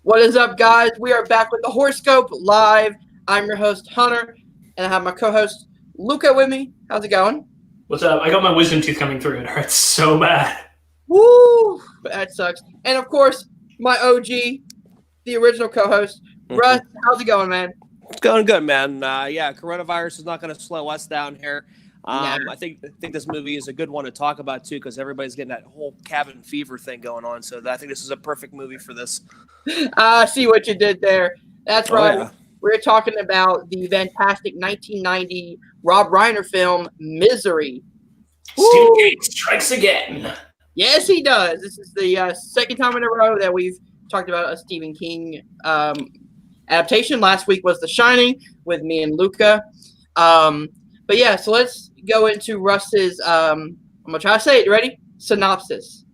What is up, guys? We are back with the HorrorScope live. I'm your host, Hunter, and I have my co-host, Luca, with me. How's it going? What's up? I got my wisdom tooth coming through. It hurts so bad. Woo! That sucks. And of course, my OG, the original co-host, Russ. How's it going, man? It's going good, man. Yeah, coronavirus is not going to slow us down here. Nah. I think this movie is a good one to talk about too, because everybody's getting that whole cabin fever thing going on. So I think this is a perfect movie for this. I see what you did there. That's right. Yeah. We're talking about the fantastic 1990 Rob Reiner film, Misery. Stephen King strikes again. Yes, he does. This is the second time in a row that we've talked about a Stephen King adaptation. Last week was The Shining with me and Luca. But yeah, so let's go into Russ's, I'm going to try to say it. You ready? Synopsis.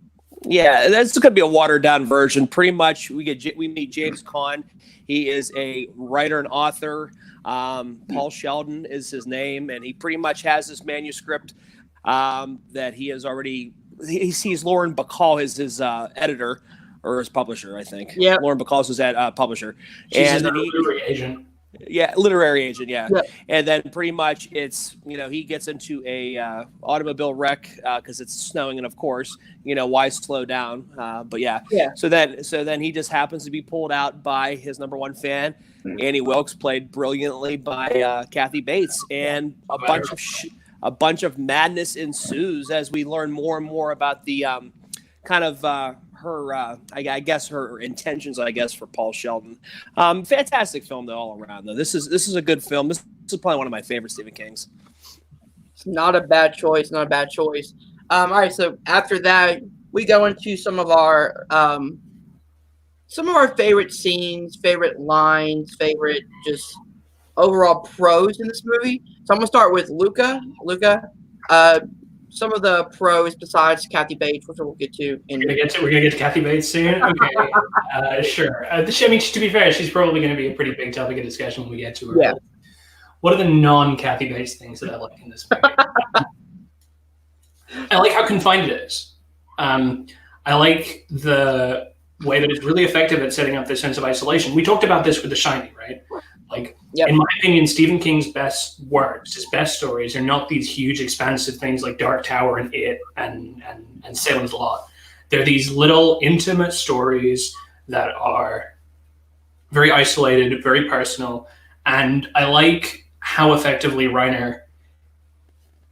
Yeah, that's going to be a watered down version. Pretty much, we meet James Caan. He is a writer and author. Paul Sheldon is his name, and he pretty much has this manuscript that he has already. He sees Lauren Bacall as his editor or his publisher, I think. Yeah, Lauren Bacall is his publisher. She's and then literary agent. Yeah, literary agent. Yeah. And then pretty much it's he gets into a automobile wreck because it's snowing, and of course why slow down? But yeah. So then he just happens to be pulled out by his number one fan, Annie Wilkes, played brilliantly by Kathy Bates, and a bunch of madness ensues as we learn more and more about the kind of her, I guess her intentions, for Paul Sheldon. Fantastic film though, all around though. This is a good film. This is probably one of my favorite Stephen King's. It's not a bad choice. All right, so after that, we go into some of our favorite scenes, favorite lines, favorite just overall pros in this movie. So I'm gonna start with Luca. Some of the pros besides Kathy Bates, which we'll get to. We're gonna get to Kathy Bates soon. Okay, sure. I mean, to be fair, she's probably going to be a pretty big topic of discussion when we get to her. Yeah. What are the non-Kathy Bates things that I like in this movie? I like how confined it is. I like the way that it's really effective at setting up this sense of isolation. We talked about this with The Shining, right? In my opinion, Stephen King's best works, his best stories, are not these huge, expansive things like Dark Tower and It and Salem's Lot. They're these little, intimate stories that are very isolated, very personal, and I like how effectively Reiner,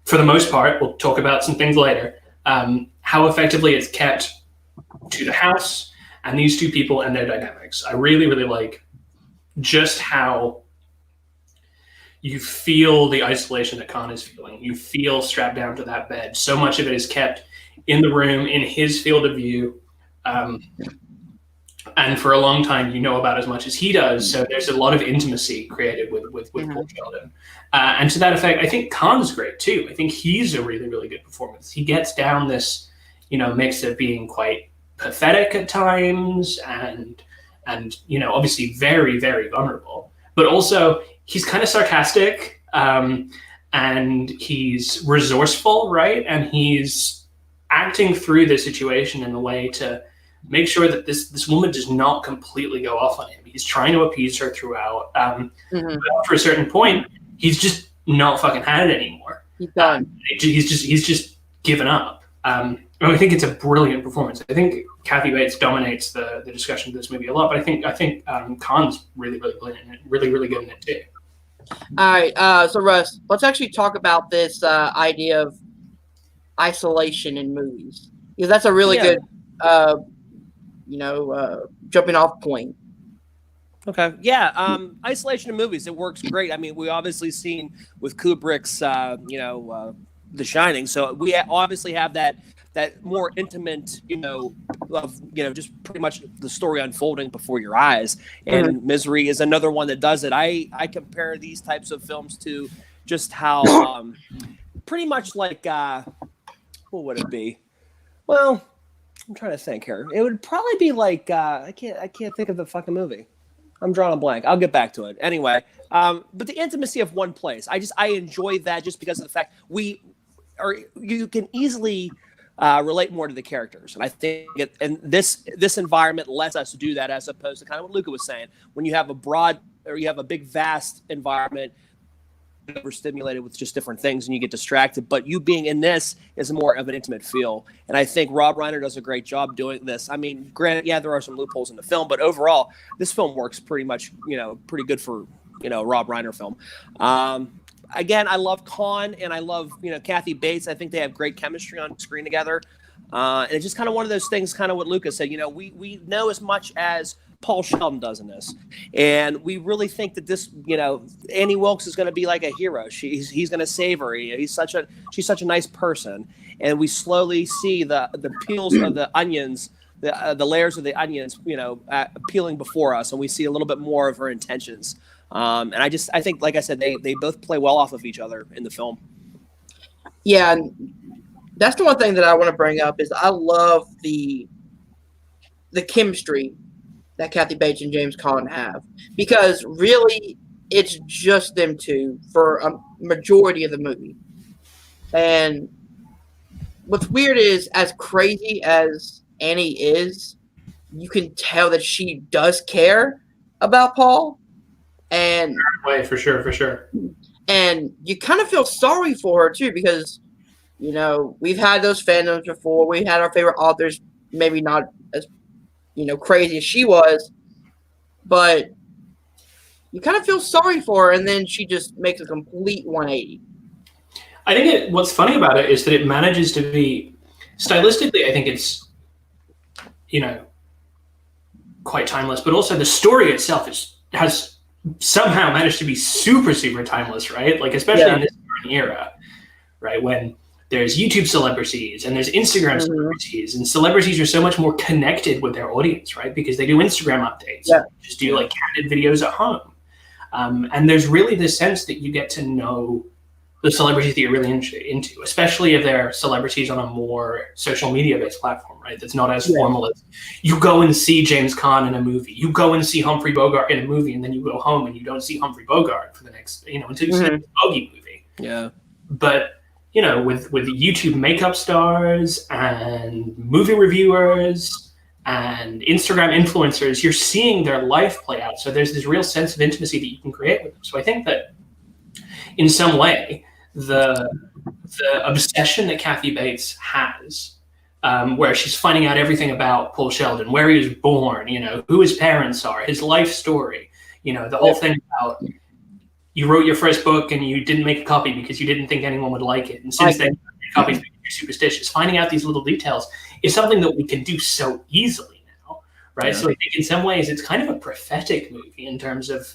for the most part, we'll talk about some things later, how effectively it's kept to the house and these two people and their dynamics. I really, really like just how you feel the isolation that Caan is feeling. You feel strapped down to that bed. So much of it is kept in the room, in his field of view. And for a long time, you know about as much as he does. So there's a lot of intimacy created with Paul Sheldon. And to that effect, I think Caan's great too. I think he's a really, really good performance. He gets down this, mix of being quite pathetic at times and obviously very, very vulnerable, but also he's kind of sarcastic, and he's resourceful, right? And he's acting through the situation in a way to make sure that this woman does not completely go off on him. He's trying to appease her throughout. But after a certain point, he's just not fucking had it anymore. He's done. He's just given up. I think it's a brilliant performance. I think Kathy Bates dominates the discussion of this movie a lot, but I think Caan's really, really brilliant and really, really good in it too. All right, so Russ, let's actually talk about this idea of isolation in movies, because that's a really good, jumping off point. Okay. Yeah. Isolation in movies, it works great. I mean, we obviously seen with Kubrick's, The Shining. So we obviously have that more intimate, just pretty much the story unfolding before your eyes. And Misery is another one that does it. I compare these types of films to just how pretty much like what would it be? Well, I'm trying to think here. It would probably be like I can't think of the fucking movie. I'm drawing a blank. I'll get back to it. Anyway, but the intimacy of one place. I enjoy that just because of the fact you can easily relate more to the characters. And I think this environment lets us do that, as opposed to kind of what Luca was saying. When you have a big, vast environment, overstimulated with just different things and you get distracted, but you being in this is more of an intimate feel. And I think Rob Reiner does a great job doing this. I mean, granted, yeah, there are some loopholes in the film, but overall this film works pretty much, pretty good for, Rob Reiner film. Again, I love Khan and I love, Kathy Bates. I think they have great chemistry on screen together. And it's just kind of one of those things, kind of what Luca said, we know as much as Paul Sheldon does in this, and we really think that this, Annie Wilkes is going to be like a hero. He's going to save her. She's such a nice person, and we slowly see the peels of the onions, the layers of the onions, peeling before us, and we see a little bit more of her intentions. And I think, like I said, they both play well off of each other in the film. Yeah, and that's the one thing that I want to bring up is I love the chemistry that Kathy Bates and James Caan have, because really it's just them two for a majority of the movie. And what's weird is, as crazy as Annie is, you can tell that she does care about Paul. And for sure. And you kind of feel sorry for her too, because we've had those fandoms before. We had our favorite authors, maybe not as crazy as she was, but you kind of feel sorry for her, and then she just makes a complete 180. I think what's funny about it is that it manages to be stylistically, I think it's quite timeless, but also the story itself has somehow managed to be super timeless, right? Like, especially in this era, right, when there's YouTube celebrities and there's Instagram celebrities, and celebrities are so much more connected with their audience, right? Because they do Instagram updates, just do like candid videos at home. And there's really this sense that you get to know the celebrities that you're really into, especially if they're celebrities on a more social media based platform, right? That's not as formal as you go and see James Caan in a movie, you go and see Humphrey Bogart in a movie, and then you go home and you don't see Humphrey Bogart for the next, until you see the Bogey movie. Yeah. But with YouTube makeup stars and movie reviewers and Instagram influencers, you're seeing their life play out. So there's this real sense of intimacy that you can create with them. So I think that in some way, the obsession that Kathy Bates has, where she's finding out everything about Paul Sheldon, where he was born, who his parents are, his life story, the whole thing about you wrote your first book and you didn't make a copy because you didn't think anyone would like it. And since then, copies because you're superstitious. Finding out these little details is something that we can do so easily now, right? Yeah. So I think in some ways it's kind of a prophetic movie in terms of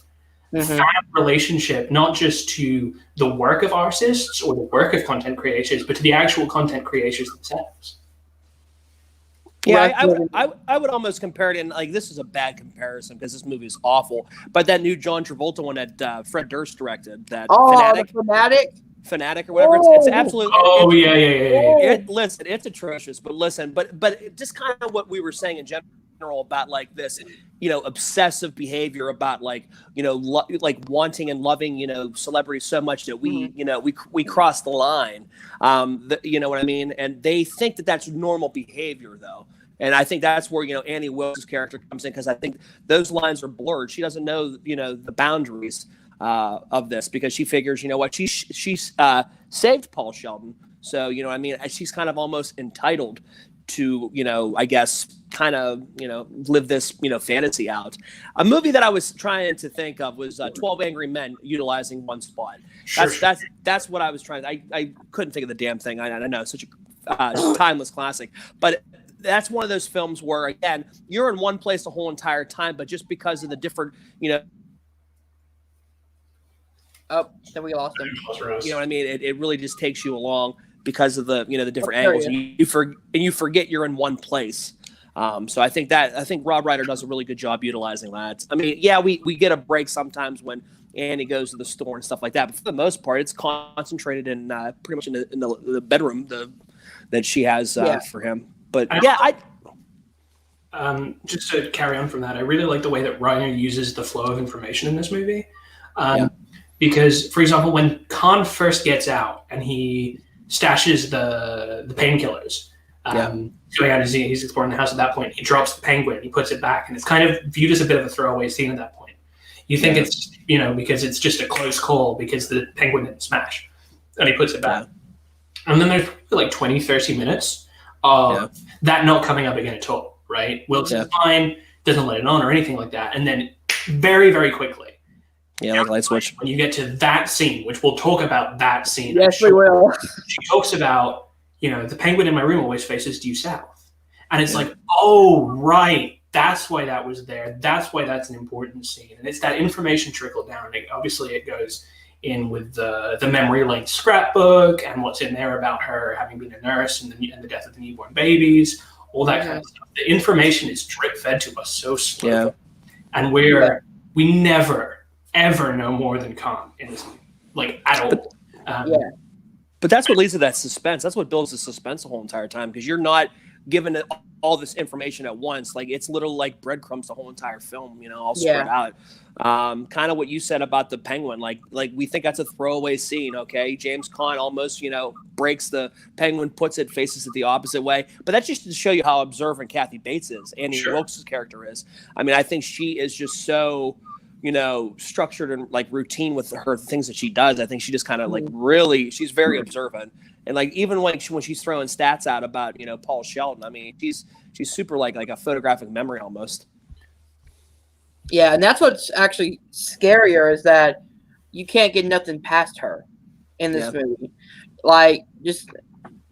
fan relationship, not just to the work of artists or the work of content creators, but to the actual content creators themselves. Yeah, I would almost compare it in, like, this is a bad comparison because this movie is awful, but that new John Travolta one that Fred Durst directed, that Fanatic or whatever, it's absolutely. Listen, it's atrocious, but just kind of what we were saying in general about like this, obsessive behavior about like wanting and loving celebrities so much that we cross the line. You know what I mean? And they think that that's normal behavior though. And I think that's where, Annie Wilkes' character comes in, because I think those lines are blurred. She doesn't know, the boundaries of this, because she figures, she's saved Paul Sheldon. So, she's kind of almost entitled to, I guess, kind of, live this, fantasy out. A movie that I was trying to think of was 12 Angry Men utilizing one spot. That's what I was trying. I couldn't think of the damn thing. I know, such a timeless classic. But that's one of those films where, again, you're in one place the whole entire time, but just because of the different, Oh, then we lost him. You know what I mean? It really just takes you along because of the the different angles, and you forget you're in one place. So I think Rob Reiner does a really good job utilizing that. I mean, yeah, we get a break sometimes when Annie goes to the store and stuff like that, but for the most part, it's concentrated in pretty much in the bedroom that she has for him. But just to carry on from that, I really like the way that Reiner uses the flow of information in this movie. Because, for example, when Khan first gets out and he stashes the painkillers, Going out, he's exploring the house at that point. He drops the penguin, he puts it back, and it's kind of viewed as a bit of a throwaway scene at that point. You think it's, because it's just a close call because the penguin didn't smash, and he puts it back. And then there's like 20, 30 minutes of that not coming up again at all, right? Wilson's fine, doesn't let it on or anything like that. And then very, very quickly, like light switch. When you get to that scene, which we'll talk about that scene. Yes, we will. She talks about, the penguin in my room always faces due south. And it's like, oh, right. That's why that was there. That's why that's an important scene. And it's that information trickle down. Obviously, it goes in with the memory lane scrapbook and what's in there about her having been a nurse and the death of the newborn babies, all that kind of stuff. The information is drip fed to us so slowly. And we never, ever know more than calm in this movie, like at all. But that's what leads to that suspense. That's what builds the suspense the whole entire time, because you're not given all this information at once. Like, it's literally like breadcrumbs the whole entire film, all spread out. Kind of what you said about the penguin. Like we think that's a throwaway scene. Okay, James Caan almost breaks the penguin, puts it, faces it the opposite way. But that's just to show you how observant Kathy Bates is. Annie Wilkes' character is. I mean, I think she is just so structured and like routine with her things that she does. I think she just kind of like really, she's very observant. And like, even when she's throwing stats out about, Paul Sheldon, I mean, she's super like a photographic memory almost. Yeah. And that's what's actually scarier, is that you can't get nothing past her in this movie. Like, just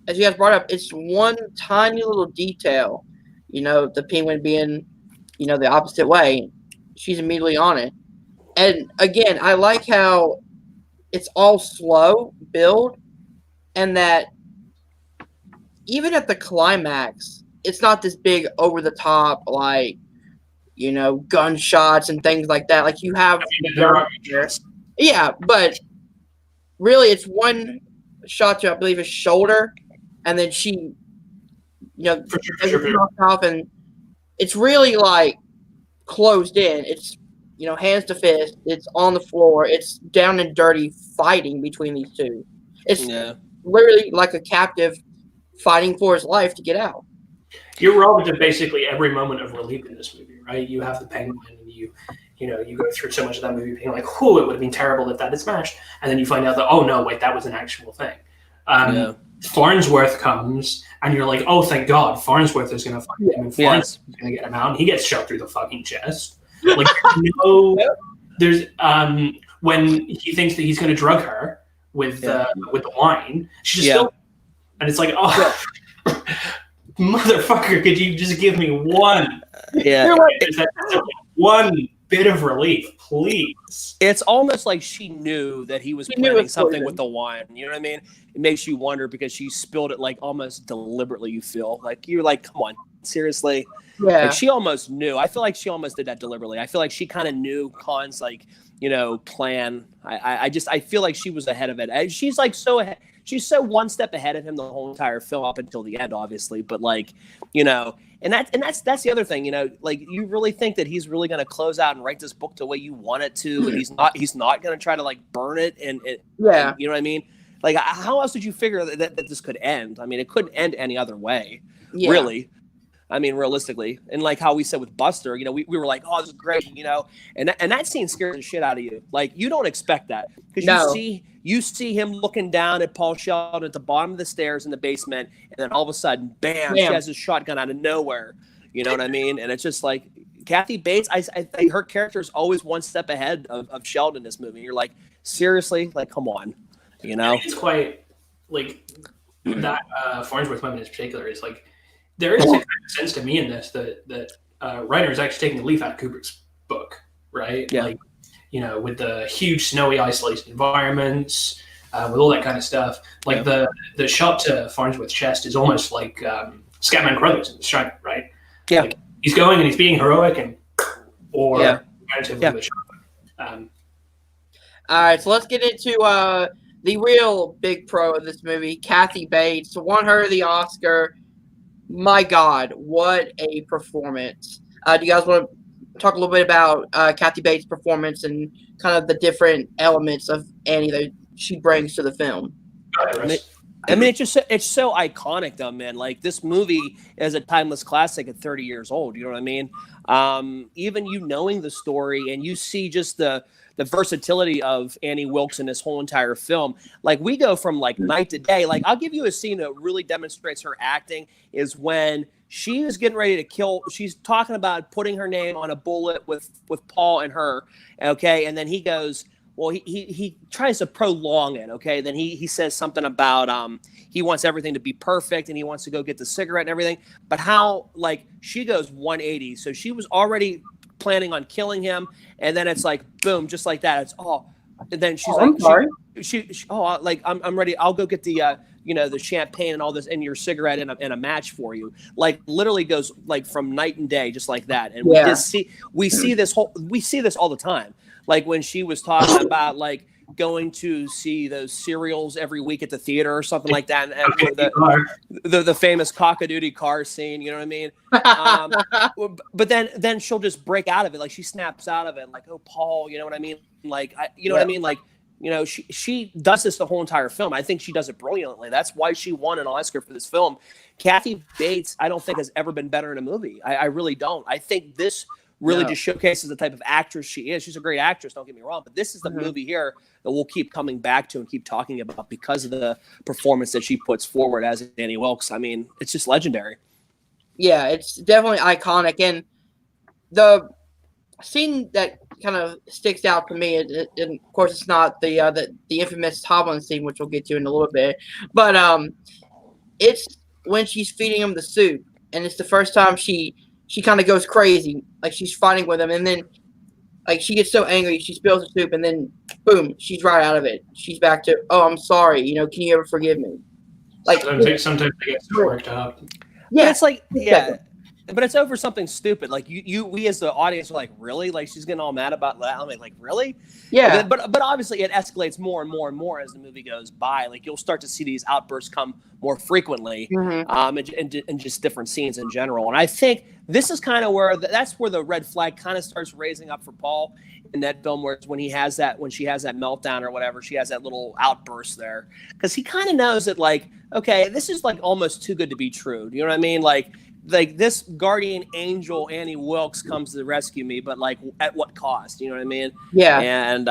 as you guys brought up, it's one tiny little detail, the penguin being, the opposite way. She's immediately on it. And again, I like how it's all slow build, and that even at the climax, it's not this big over the top, like, gunshots and things like that. Like, you have but really it's one shot to, I believe, his shoulder, and then she off, and it's really like closed in. It's hands to fist. It's on the floor. It's down and dirty fighting between these two. It's literally like a captive fighting for his life to get out. You're robbed of basically every moment of relief in this movie, right? You have the penguin, and you go through so much of that movie being like, "Oh, it would have been terrible if that had smashed," and then you find out that, oh no, wait, that was an actual thing. Farnsworth comes, and you're like, "Oh, thank God, Farnsworth is going to find him, and Farnsworth is going to get him out," and he gets shot through the fucking chest. Like, there's when he thinks that he's going to drug her with the wine, she's still, and it's like, oh, motherfucker, could you just give me one? One bit of relief, please. It's almost like she knew that he was planning something with the wine. You know what I mean? It makes you wonder, because she spilled it like almost deliberately. You feel like you're like, come on, seriously. Yeah. Like, she almost knew. I feel like she almost did that deliberately. I feel like she kind of knew Kahn's plan. I feel like she was ahead of it. She's like so ahead. She's so one step ahead of him the whole entire film up until the end, obviously. But like, and that's the other thing, like, you really think that he's really going to close out and write this book the way you want it to, and he's not going to try to like burn it and you know what I mean? Like, how else did you figure that this could end? I mean, it couldn't end any other way, really. I mean, realistically, and like how we said with Buster, we were like, oh, this is great, and that scene scares the shit out of you. Like, you don't expect that, because you see him looking down at Paul Sheldon at the bottom of the stairs in the basement, and then all of a sudden, bam. She has a shotgun out of nowhere. You know what I mean? And it's just like, Kathy Bates, I think her character is always one step ahead of Sheldon in this movie. You're like, seriously? Like, come on, I think it's quite, like, that Farnsworth moment in particular is like, there is a kind of sense to me in this that Reiner is actually taking a leaf out of Kubrick's book, right? Yeah. Like, with the huge snowy, isolated environments, with all that kind of stuff. Like, the shot to Farnsworth's chest is almost like Scatman Crothers in The Shining, right? Yeah. Like, he's going and he's being heroic or relatively with shotgun. All right, so let's get into the real big pro of this movie, Kathy Bates. Won her the Oscar. My God, what a performance. Do you guys want to talk a little bit about Kathy Bates' performance and kind of the different elements of Annie that she brings to the film? I mean, it's so iconic, though, man. Like, this movie is a timeless classic at 30 years old. You know what I mean? Even you knowing the story, and you see just the versatility of Annie Wilkes in this whole entire film. Like, we go from like night to day. Like, I'll give you a scene that really demonstrates her acting is when she is getting ready to kill. She's talking about putting her name on a bullet with Paul and her. Okay, and then he goes. Well, he tries to prolong it, okay? Then he says something about he wants everything to be perfect and he wants to go get the cigarette and everything. But how, like, she goes 180. So she was already planning on killing him, and then it's like, boom, just like that. It's and then she's like, I'm sorry. I'm ready. I'll go get the the champagne and all this and your cigarette and a match for you. Like, literally goes like from night and day, just like that. And we see this all the time. Like when she was talking about like going to see those serials every week at the theater or something like that, and the famous cock-a-doodle car scene, you know what I mean? But then she'll just break out of it, like she snaps out of it, like, oh, Paul, you know what I mean? Like, what I mean? Like, she does this the whole entire film. I think she does it brilliantly. That's why she won an Oscar for this film. Kathy Bates, I don't think has ever been better in a movie. I really don't. I think this really just showcases the type of actress she is. She's a great actress, don't get me wrong, but this is the movie here that we'll keep coming back to and keep talking about because of the performance that she puts forward as Annie Wilkes. I mean, it's just legendary. Yeah, it's definitely iconic. And the scene that kind of sticks out to me, and of course it's not the infamous Tomlin scene, which we'll get to in a little bit, but it's when she's feeding him the soup, and it's the first time she kind of goes crazy, like she's fighting with him, and then like she gets so angry, she spills the soup, and then boom, she's right out of it. She's back to, oh, I'm sorry, can you ever forgive me? Like sometimes they get so worked up. Yeah, but it's like but it's over something stupid. Like we as the audience are like, really? Like she's getting all mad about that. I'm like, really? Yeah. But obviously it escalates more and more and more as the movie goes by. Like you'll start to see these outbursts come more frequently, in just different scenes in general. And I think this is kind of where that's where the red flag kind of starts raising up for Paul in that film, where it's when she has that meltdown or whatever, she has that little outburst there, because he kind of knows that, like, okay, this is like almost too good to be true. You know what I mean? Like this guardian angel Annie Wilkes comes to rescue me, but like at what cost? You know what I mean? Yeah. And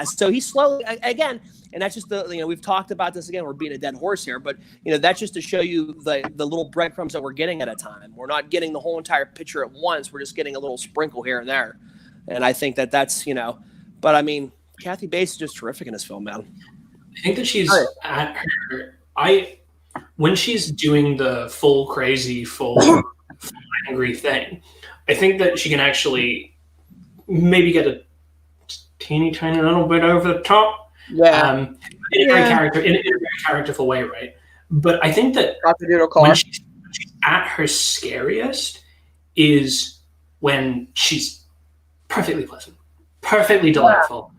so he slowly again, and that's just we've talked about this again. We're beating a dead horse here, but that's just to show you the little breadcrumbs that we're getting at a time. We're not getting the whole entire picture at once. We're just getting a little sprinkle here and there. And I think that's but I mean, Kathy Bates is just terrific in this film, man. I think that she's at her. When she's doing the full crazy, full angry thing, I think that she can actually maybe get a teeny tiny little bit over the top. Yeah. In a very characterful way, right? But I think that when she's at her scariest is when she's perfectly pleasant, perfectly delightful.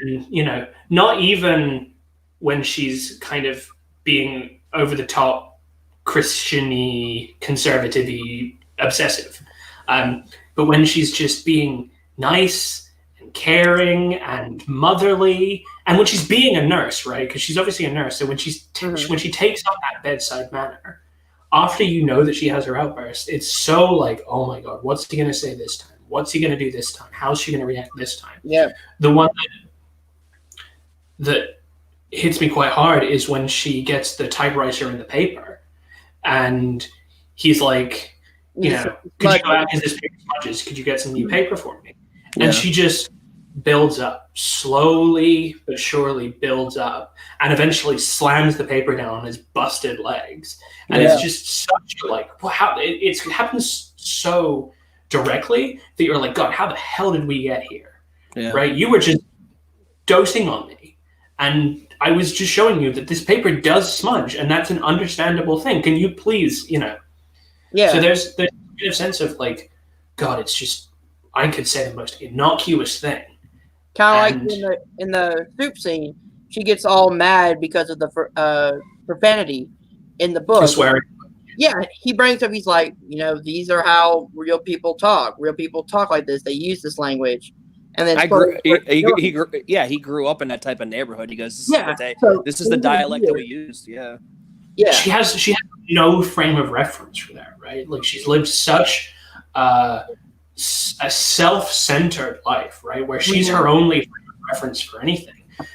And, not even when she's kind of being over the top, Christian-y, conservative-y, obsessive. But when she's just being nice and caring and motherly, and when she's being a nurse, right? Because she's obviously a nurse. So when when she takes on that bedside manner, after that she has her outburst, it's so like, oh my God, what's he going to say this time? What's he going to do this time? How's she going to react this time? Yeah. The one that hits me quite hard is when she gets the typewriter in the paper, and he's like, could you go out because this paper smudges? Could you get some new paper for me? And she just builds up, slowly but surely builds up, and eventually slams the paper down on his busted legs. And it's just such like, wow, it happens so directly that you're like, God, how the hell did we get here? Yeah. Right? You were just dosing on me, and I was just showing you that this paper does smudge, and that's an understandable thing. Can you please, Yeah. So there's a sense of like, God, it's just, I could say the most innocuous thing. Kind of like in the soup scene, she gets all mad because of the profanity in the book. The swearing. Yeah, he brings up, he's like, these are how real people talk. Real people talk like this. They use this language. And then he grew up in that type of neighborhood. He goes, this is the dialect that we used. Yeah. Yeah. She has no frame of reference for that, right? Like she's lived such a self-centered life, right? Where she's her only frame of reference for anything.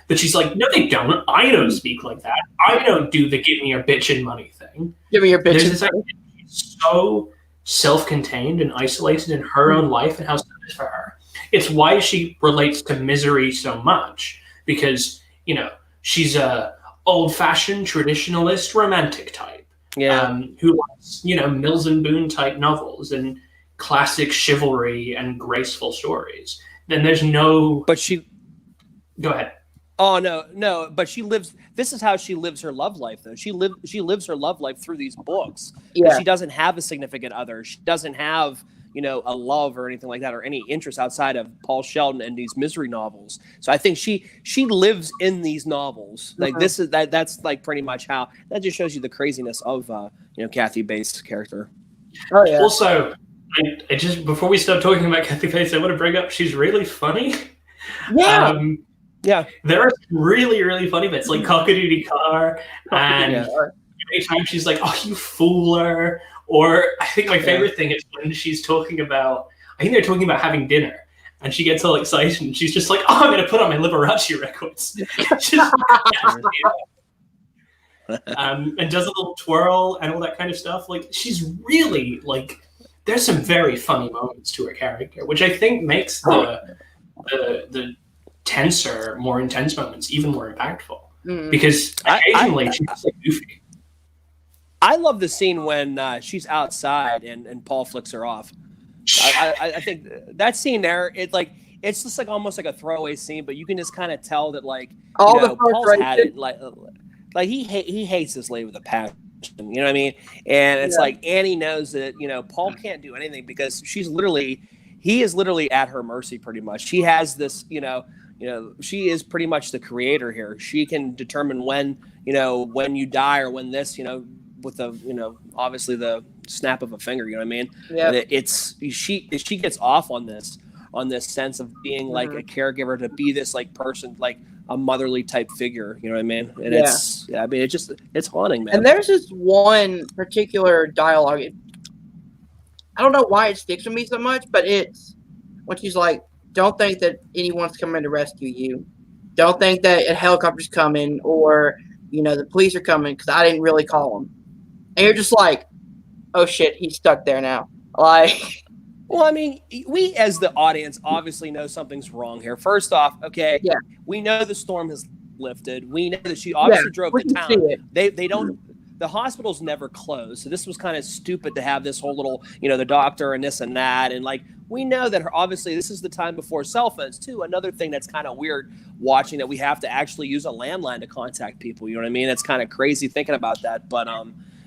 But she's like, no, they don't. I don't speak like that. I don't do the give me your bitchin' money thing. Give me your bitchin' money. She's so self-contained and isolated in her own life and how sad it is for her. It's why she relates to misery so much, because, you know, she's a old-fashioned traditionalist romantic type. Who likes, you know, Mills and Boon type novels and classic chivalry and graceful stories. Then there's no... But she... Go ahead. Oh, no. But she lives... This is how she lives her love life, though. She lives her love life through these books. Yeah. She doesn't have a significant other. She doesn't have, you know, a love or anything like that, or any interest outside of Paul Sheldon and these misery novels. So I think she lives in these novels. Like that's like pretty much how... That just shows you the craziness of, you know, Kathy Bates' character. Oh, yeah. Also, I just... Before we start talking about Kathy Bates, I want to bring up she's really funny. Yeah. Yeah, there are really, really funny bits, like Cock-a-doodie Car, and anytime she's like, "Oh, you fooler," or I think my favorite thing is when she's talking about, I think they're talking about having dinner, and she gets all excited, and she's just like, "Oh, I'm going to put on my Liberace records," and does a little twirl and all that kind of stuff. Like, she's really like, there's some very funny moments to her character, which I think makes the tenser, more intense moments even more impactful, because occasionally she's so goofy. I love the scene when she's outside and Paul flicks her off. I think that scene there, it's just like almost like a throwaway scene, but you can just kind of tell that Paul's had it like he hates this lady with a passion. You know what I mean? And it's like Annie knows that, you know, Paul can't do anything because he is literally at her mercy pretty much. She has this, you know, she is pretty much the creator here. She can determine when you die or when this, you know, with the, you know, obviously the snap of a finger, you know what I mean? Yeah. She gets off on this sense of being like a caregiver, to be this like person, like a motherly type figure, you know what I mean? And it's haunting, man. And there's this one particular dialogue. I don't know why it sticks with me so much, but it's when she's like, don't think that anyone's coming to rescue you. Don't think that a helicopter's coming or, you know, the police are coming because I didn't really call them. And you're just like, oh shit, he's stuck there now. Like, well, I mean, we as the audience obviously know something's wrong here. First off, we know the storm has lifted. We know that she obviously drove to town. They don't. The hospital's never closed, so this was kind of stupid to have this whole little, you know, the doctor and this and that, and like we know that obviously this is the time before cell phones too. Another thing that's kind of weird watching that we have to actually use a landline to contact people. You know what I mean? It's kind of crazy thinking about that, but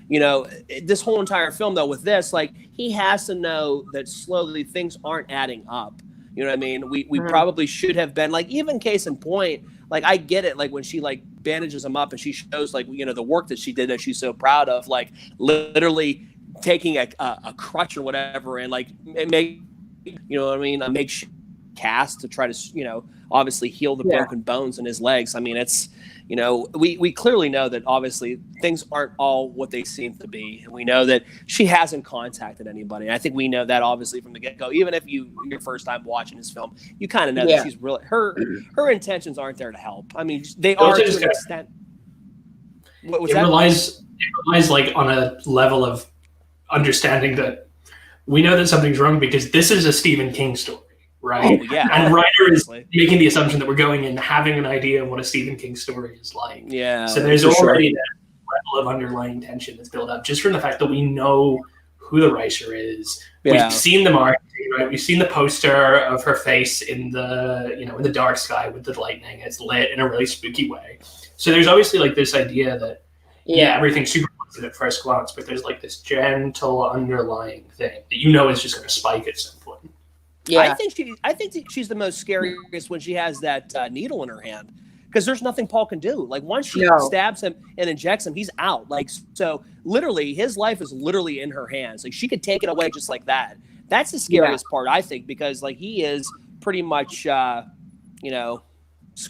you know, this whole entire film though with this, like he has to know that slowly things aren't adding up. You know what I mean? We probably should have been like, even case in point, like I get it, like when she like bandages him up and she shows like, you know, the work that she did that she's so proud of, like literally taking a crutch or whatever and like make, you know what I mean, a makeshift cast to try to, you know, obviously heal the broken bones in his legs. I mean, it's, you know, we clearly know that obviously things aren't all what they seem to be. And we know that she hasn't contacted anybody. And I think we know that obviously from the get-go. Even if your first time watching this film, you kind of know that she's really, her intentions aren't there to help. I mean, they are to an extent. What was that? It relies like on a level of understanding that we know that something's wrong because this is a Stephen King story. Right. Oh, yeah. And Reiner is making the assumption that we're going in having an idea of what a Stephen King story is like. Yeah. So there's already that level of underlying tension that's built up just from the fact that we know who the writer is. Yeah. We've seen the marketing, right? We've seen the poster of her face in the, you know, in the dark sky with the lightning. It's lit in a really spooky way. So there's obviously like this idea that everything's super positive at first glance, but there's like this gentle underlying thing that you know is just going to spike at some point. Yeah, I think she's the most scariest when she has that needle in her hand, because there's nothing Paul can do. Like once she stabs him and injects him, he's out. Like, so literally his life is literally in her hands. Like she could take it away just like that. That's the scariest part, I think, because like he is pretty much, you know,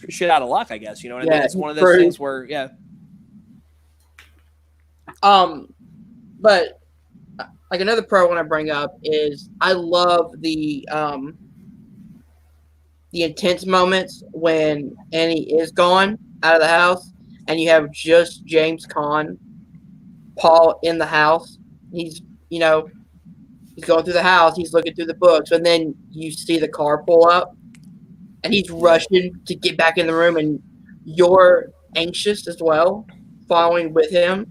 shit out of luck, I guess. You know what I mean? It's one of those true. things where, yeah. But like another pro I want to bring up is I love the intense moments when Annie is gone out of the house and you have just James Caan, Paul in the house. He's, you know, he's going through the house, he's looking through the books, and then you see the car pull up and he's rushing to get back in the room, and you're anxious as well, following with him.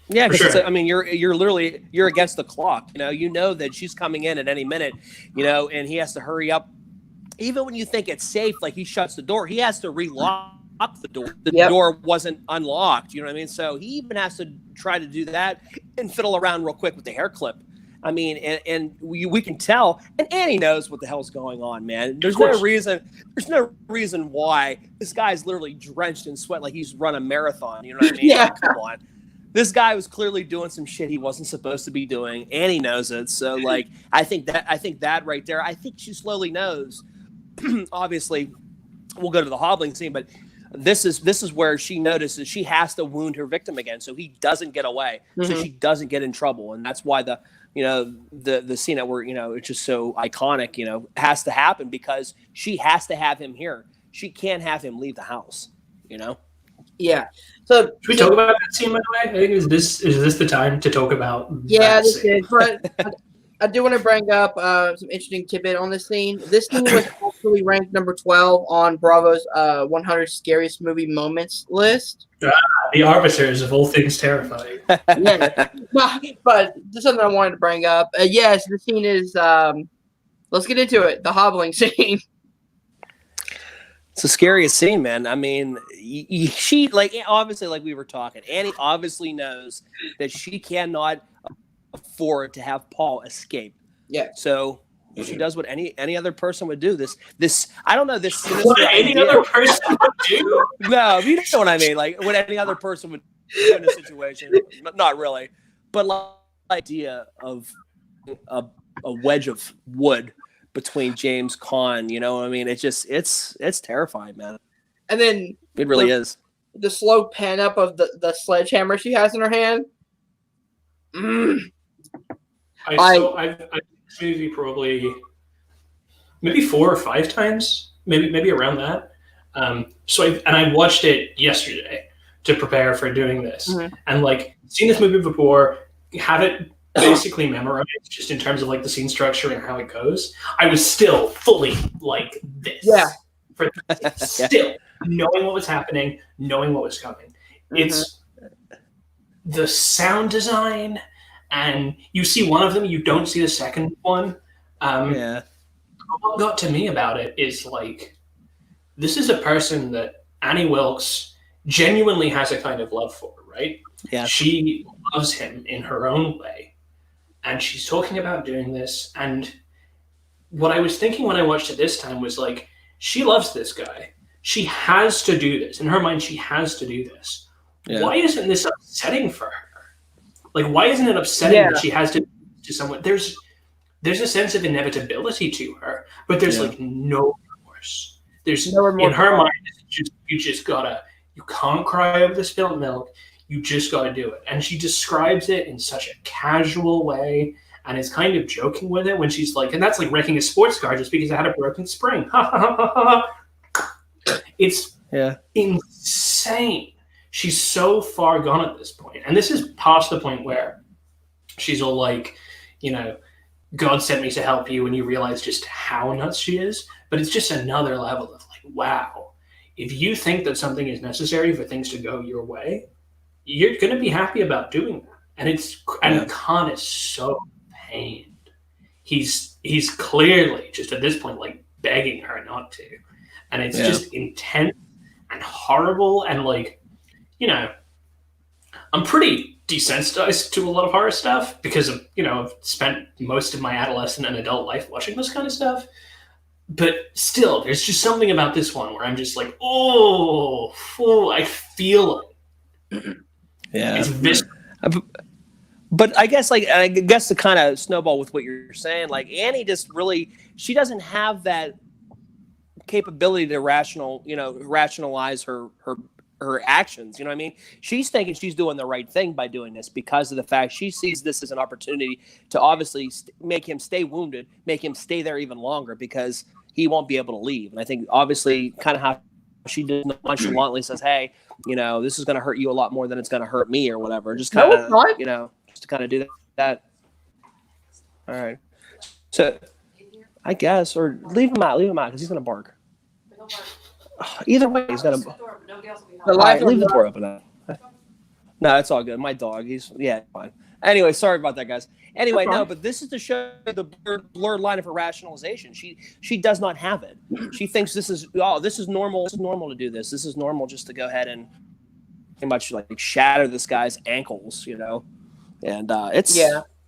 Yeah, because I mean, you're literally against the clock. You know that she's coming in at any minute. And he has to hurry up. Even when you think it's safe, like he shuts the door, he has to relock the door. The door wasn't unlocked. You know what I mean? So he even has to try to do that and fiddle around real quick with the hair clip. I mean, and we can tell, and Annie knows what the hell's going on, man. There's no reason why this guy's literally drenched in sweat like he's run a marathon. You know what I mean? Yeah. Come on. This guy was clearly doing some shit he wasn't supposed to be doing. Annie knows it. So, like, I think that right there, I think she slowly knows. Obviously, we'll go to the hobbling scene, but this is where she notices she has to wound her victim again, so he doesn't get away, so she doesn't get in trouble, and that's why the scene that we're it's just so iconic, has to happen because she has to have him here. She can't have him leave the house, Yeah. So should we talk about that scene, by the way? I think is this the time to talk about? Yeah, this is. But I do want to bring up some interesting tidbit on this scene. This scene was actually ranked number 12 on Bravo's 100 scariest movie moments list. The arbiters of all things terrifying. Yeah, but this is something I wanted to bring up. Yes, the scene is. Let's get into it. The hobbling scene. It's the scariest scene, man. I mean, she, like, obviously, like we were talking, Annie obviously knows that she cannot afford to have Paul escape. Yeah. So she does what any other person would do. This I don't know, this what any other person would do. No, you know what I mean. Like what any other person would do in a situation. Not really, but like the idea of a wedge of wood between James Caan, you know what I mean? It's terrifying, man. And then it really is. The slow pan up of the sledgehammer she has in her hand. I've seen this movie probably maybe 4 or 5 times, maybe around that. I watched it yesterday to prepare for doing this, and like seen this movie before, have it basically memorized just in terms of like the scene structure and how it goes. I was still fully like this. Yeah. Still knowing what was happening, knowing what was coming. It's the sound design, and you see one of them, you don't see the second one. What got to me about it is like, this is a person that Annie Wilkes genuinely has a kind of love for, right? Yeah. She loves him in her own way. And she's talking about doing this. And what I was thinking when I watched it this time was like, she loves this guy. She has to do this. In her mind, she has to do this. Yeah. Why isn't this upsetting for her? Like, why isn't it upsetting that she has to someone? There's a sense of inevitability to her, but there's like no remorse. There's no remorse. In her mind, you can't cry over the spilt milk. You just got to do it. And she describes it in such a casual way and is kind of joking with it when she's like, and that's like wrecking a sports car just because I had a broken spring. It's insane. She's so far gone at this point. And this is past the point where she's all like, God sent me to help you, and you realize just how nuts she is. But it's just another level of like, wow, if you think that something is necessary for things to go your way, you're going to be happy about doing that. And Khan is so pained. He's clearly just at this point like begging her not to. And it's just intense and horrible. And like, I'm pretty desensitized to a lot of horror stuff because of, I've spent most of my adolescent and adult life watching this kind of stuff. But still, there's just something about this one where I'm just like, I feel it. Yeah. It's visceral. But I guess to kind of snowball with what you're saying, like Annie just really, she doesn't have that capability to rationalize her actions. You know what I mean? She's thinking she's doing the right thing by doing this because of the fact she sees this as an opportunity to obviously make him stay wounded, make him stay there even longer because he won't be able to leave. And I think obviously kind of how she did nonchalantly says, hey, this is going to hurt you a lot more than it's going to hurt me or whatever. Just kind of, just to kind of do that. All right. So I guess, or leave him out because he's going to bark. Either way, he's going to. Leave the door open. No, it's all good. My dog, fine. Anyway, sorry about that, guys. Anyway, no, but this is to show the blurred line of her rationalization. She does not have it. She thinks this is normal. This is normal to do this. This is normal just to go ahead and pretty much like shatter this guy's ankles, And it's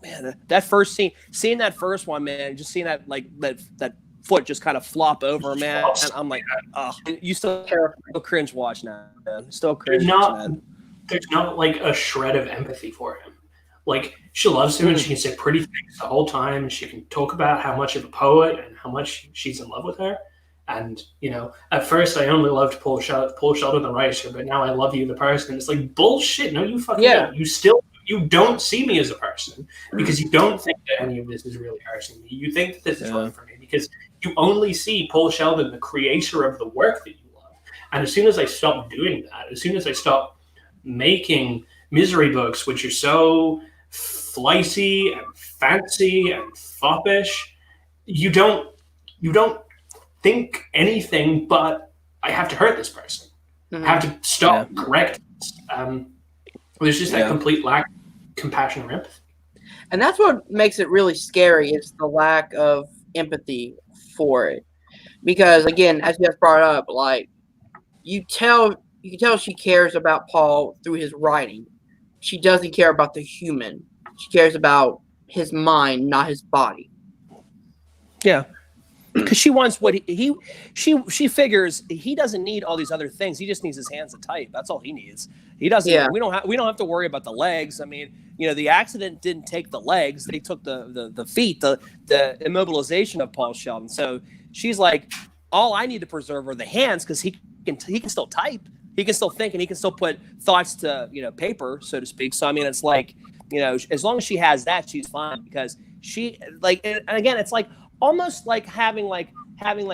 man, that first seeing that first one, man, just seeing that that foot just kind of flop over, man. And I'm like, oh, you still cringe watch now, man. Still cringe. There's not like a shred of empathy for him. Like she loves him and she can say pretty things the whole time. And she can talk about how much of a poet and how much she's in love with her. And at first I only loved Paul Sheldon the writer, but now I love you the person. It's like bullshit. No, you fucking don't. You don't see me as a person because you don't think that any of this is really hurting me. You think that this is right for me because you only see Paul Sheldon, the creator of the work that you love. And as soon as I stop doing that, as soon as I stop making misery books, which are so flighty and fancy and foppish, you don't think anything but I have to hurt this person. I have to stop correcting this. There's just that complete lack of compassion or empathy. And that's what makes it really scary is the lack of empathy for it. Because again, as you just brought up, like you can tell she cares about Paul through his writing. She doesn't care about the human. She cares about his mind, not his body. Yeah. Because she wants what she figures he doesn't need all these other things. He just needs his hands to type. That's all he needs. He doesn't. Yeah. We don't have to worry about the legs. I mean, the accident didn't take the legs. They took the feet, the immobilization of Paul Sheldon. So she's like, all I need to preserve are the hands because he can still type. He can still think and he can still put thoughts to paper, so to speak. So I mean, it's like as long as she has that, she's fine because she and again, it's like. Almost like having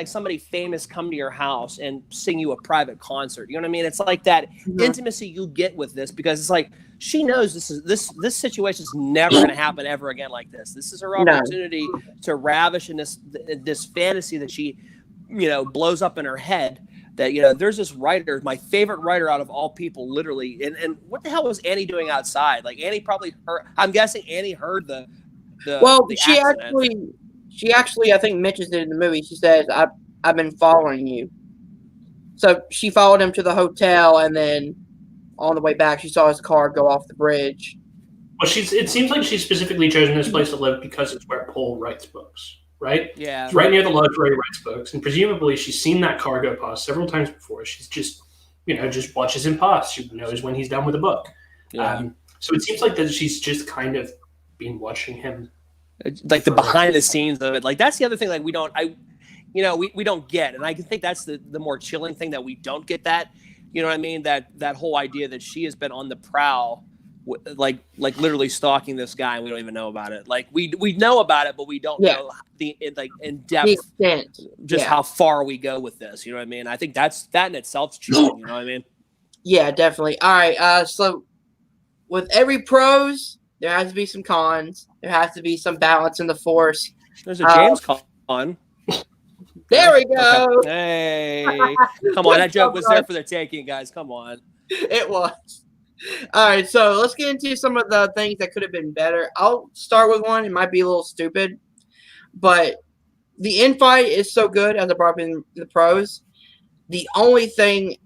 somebody famous come to your house and sing you a private concert. You know what I mean? It's like that intimacy you get with this because it's like she knows this situation is never going to happen ever again like this. This is her opportunity to ravish in this fantasy that she blows up in her head. That there's this writer, my favorite writer out of all people, literally. And what the hell was Annie doing outside? Like Annie probably heard. I'm guessing Annie heard the she accident. She actually, I think, mentions it in the movie. She says, I've been following you. So she followed him to the hotel, and then on the way back, she saw his car go off the bridge. Well, it seems like she's specifically chosen this place to live because it's where Paul writes books, right? Yeah. It's right near the lodge where he writes books, and presumably she's seen that car go past several times before. She's just, just watches him pass. She knows when he's done with a book. Yeah. So it seems like that she's just kind of been watching him. Like the behind the scenes of it, like that's the other thing. Like we don't get, and I think that's the more chilling thing that we don't get that. You know what I mean? That whole idea that she has been on the prowl, like literally stalking this guy, and we don't even know about it. Like we know about it, but we don't know in depth how far we go with this. You know what I mean? I think that in itself is chilling. You know what I mean? Yeah, definitely. All right. So with every pros, there has to be some cons. There has to be some balance in the force. There's a James con. There we go. Okay. Hey, come on. That joke was there for the taking, guys. Come on. It was. All right, so let's get into some of the things that could have been better. I'll start with one. It might be a little stupid, but the infight is so good, as I brought up in the pros. The only thing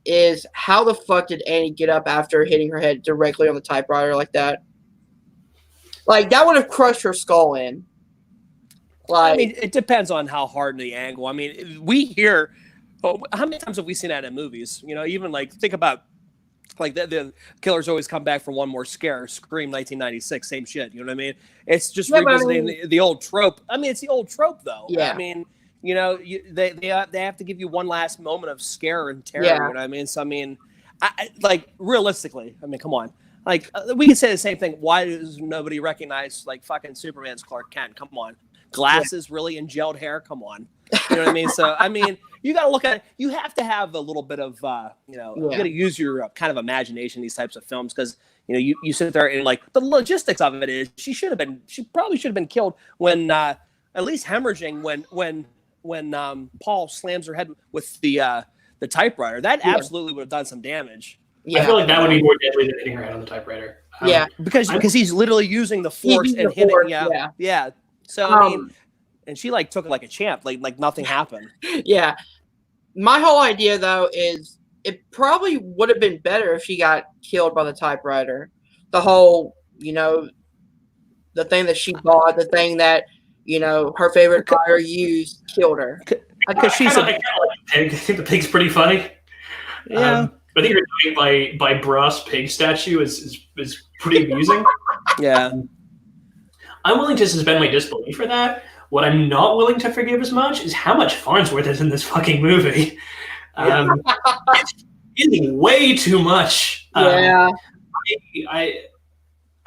is, how the fuck did Annie get up after hitting her head directly on the typewriter like that? Like, that would have crushed her skull in. Like, I mean, it depends on how hard the angle. I mean, we hear, how many times have we seen that in movies? Even like, think about Like the killers always come back for one more scare. Scream 1996, same shit. You know what I mean? It's just revisiting the old trope. I mean, it's the old trope though. Yeah. I mean, you know, they have to give you one last moment of scare and terror. Yeah. You know what I mean? So I mean, I like realistically, I mean, come on. Like we can say the same thing. Why does nobody recognize like fucking Superman's Clark Kent? Come on, glasses, really, and gelled hair. Come on, you know what I mean? So I mean, you got to look at it. You have to have a little bit of you got to use your kind of imagination in these types of films because you know you sit there and like the logistics of it is she probably should have been killed when at least hemorrhaging when Paul slams her head with the typewriter. That absolutely would have done some damage. Yeah. I feel like that would be more deadly than hitting her head on the typewriter. Because he's literally using the force and hitting. Yeah. So I mean, and she like took it like a champ, like nothing happened. Yeah. My whole idea though is it probably would have been better if she got killed by the typewriter. The whole, you know, the thing that she bought, the thing that, you know, her favorite writer used killed her. Because she's I think the pig's pretty funny. Yeah. I think you're doing by brass pig statue is pretty amusing. Yeah. I'm willing to suspend my disbelief for that. What I'm not willing to forgive as much is how much Farnsworth is in this fucking movie. It's way too much. Yeah. I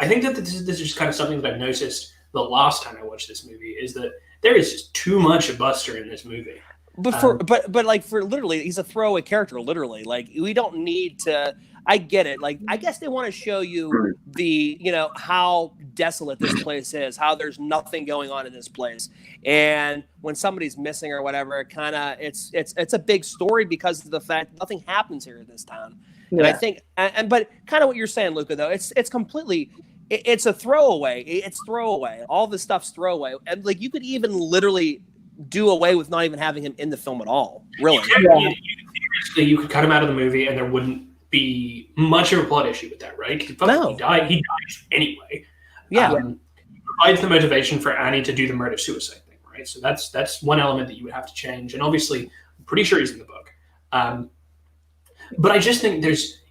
think that this is just kind of something that I've noticed the last time I watched this movie is that there is just too much of Buster in this movie. But like for literally, he's a throwaway character. Literally, like we don't need to. I get it. Like I guess they want to show you the how desolate this place is, how there's nothing going on in this place, and when somebody's missing or whatever, it kind of it's a big story because of the fact nothing happens here in this town. Yeah. And I think but kind of what you're saying, Luca, though it's completely. It's a throwaway. It's throwaway. All this stuff's throwaway, and like you could even literally do away with not even having him in the film at all. Really, you could cut him out of the movie, and there wouldn't be much of a plot issue with that, right? He dies anyway. Yeah, he provides the motivation for Annie to do the murder-suicide thing, right? So that's one element that you would have to change, and obviously, I'm pretty sure he's in the book. But I just think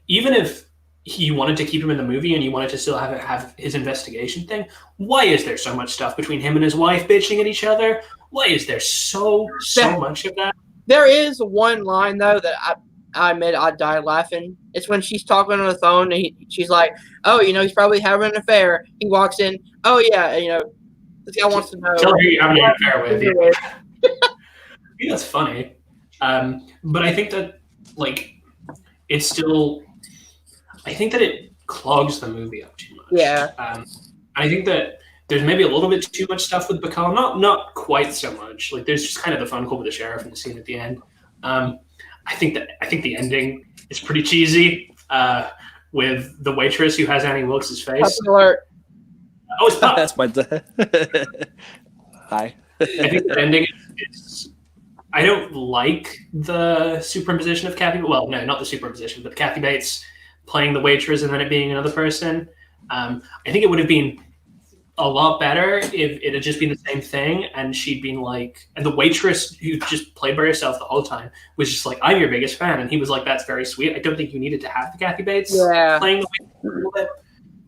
even if he wanted to keep him in the movie and you wanted to still have his investigation thing, why is there so much stuff between him and his wife bitching at each other? Why is there so much of that? There is one line though that I admit I died laughing. It's when she's talking on the phone and she's like, "Oh, he's probably having an affair." He walks in. "Oh yeah, this guy wants to know." Tell her you're having an affair with you. I think that's funny, but I think that it's still. I think that it clogs the movie up too much. Yeah. I think that there's maybe a little bit too much stuff with Bacall. Not quite so much. Like there's just kind of the phone call with the sheriff and the scene at the end. I think the ending is pretty cheesy with the waitress who has Annie Wilkes' face. Alert. Oh, it's Pop. That's my Hi. I think the ending is. I don't like the superimposition of Kathy. Well, no, not the superimposition, but Kathy Bates playing the waitress and then it being another person. I think it would have been a lot better if it had just been the same thing and she'd been like, and the waitress who just played by herself the whole time was just like, "I'm your biggest fan," and he was like, "That's very sweet." I don't think you needed to have the Kathy Bates playing the waitress a little bit.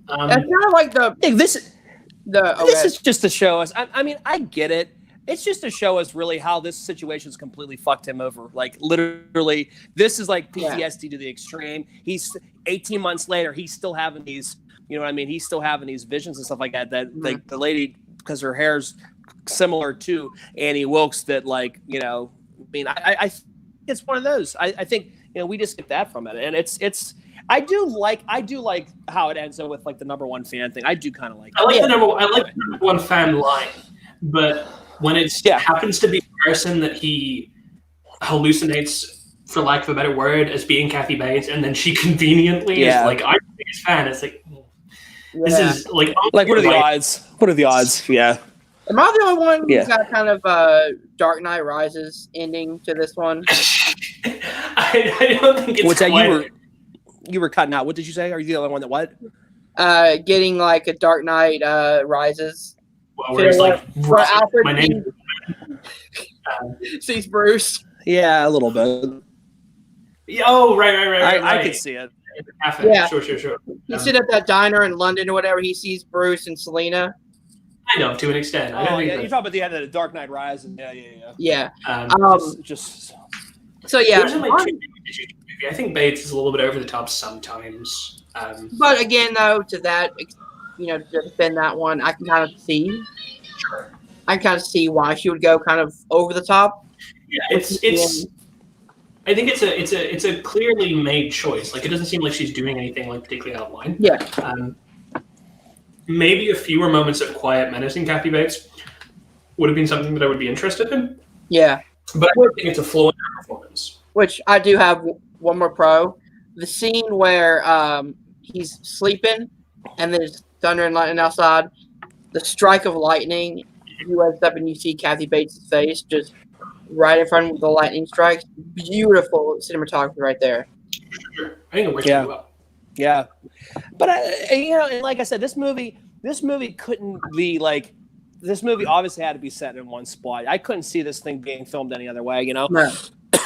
That's kind of like this is just to show us. I mean, I get it. It's just to show us really how this situation's completely fucked him over. Like literally, this is like PTSD to the extreme. He's 18 months later, he's still having these, he's still having these visions and stuff like that. That like the lady, because her hair's similar to Annie Wilkes, that I think it's one of those. I think we just get that from it, and it's. I do like how it ends up with like the number one fan thing. I do kind of like. I like the number one fan line, but. When it happens to be a person that he hallucinates, for lack of a better word, as being Kathy Bates, and then she conveniently is like, "I'm the biggest fan." It's like, this is like what are the odds? What are the odds? Yeah. Am I the only one who's got kind of Dark Knight Rises ending to this one? I don't think it's. What's that? You were cutting out. What did you say? Are you the only one that what? Getting like a Dark Knight Rises. Well, where it's like, Alfred my name sees Bruce. Yeah, a little bit. Oh, right. I could see it. in the cafe. Yeah. Sure. He's sitting at that diner in London or whatever. He sees Bruce and Selena. Kind of, to an extent. Oh, yeah. You're talking about the end of the Dark Knight Rises. Yeah. So, yeah. I think Bates is a little bit over the top sometimes. But again, though, to that, to defend that one, I can kind of see. Sure. I can kind of see why she would go kind of over the top. Yeah, I think it's a clearly made choice. Like, it doesn't seem like she's doing anything like particularly out of line. Yeah. Maybe a fewer moments of quiet menace in Kathy Bates would have been something that I would be interested in. Yeah. But I don't think it's a flaw in her performance. Which I do have one more pro. The scene where he's sleeping and there's thunder and lightning outside, the strike of lightning, he wakes up and you see Kathy Bates' face just right in front of the lightning strikes. Beautiful cinematography right there. Sure. I think it works really well. Yeah. But, and like I said, this movie couldn't be like, this movie obviously had to be set in one spot. I couldn't see this thing being filmed any other way, No.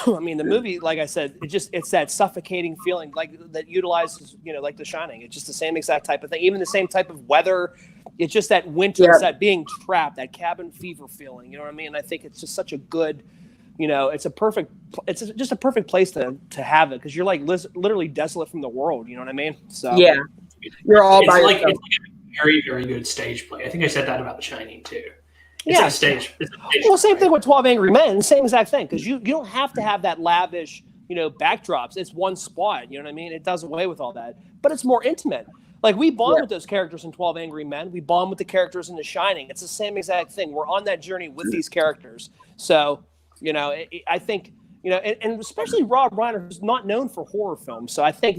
I mean, the movie, like I said, it's that suffocating feeling like that utilizes, like The Shining. It's just the same exact type of thing. Even the same type of weather. It's just that winter, it's that being trapped, that cabin fever feeling. You know what I mean? I think it's just such a good, it's just a perfect place to have it because you're like literally desolate from the world. You know what I mean? So yeah, you're all by yourself. It's like a very, very good stage play. I think I said that about The Shining too. It's a stage. Well, same thing with 12 Angry Men. Same exact thing because you don't have to have that lavish, backdrops. It's one spot. You know what I mean? It does away with all that, but it's more intimate. Like we bond with those characters in 12 Angry Men. We bond with the characters in The Shining. It's the same exact thing. We're on that journey with these characters. So, I think, and especially Rob Reiner, who's not known for horror films. So I think,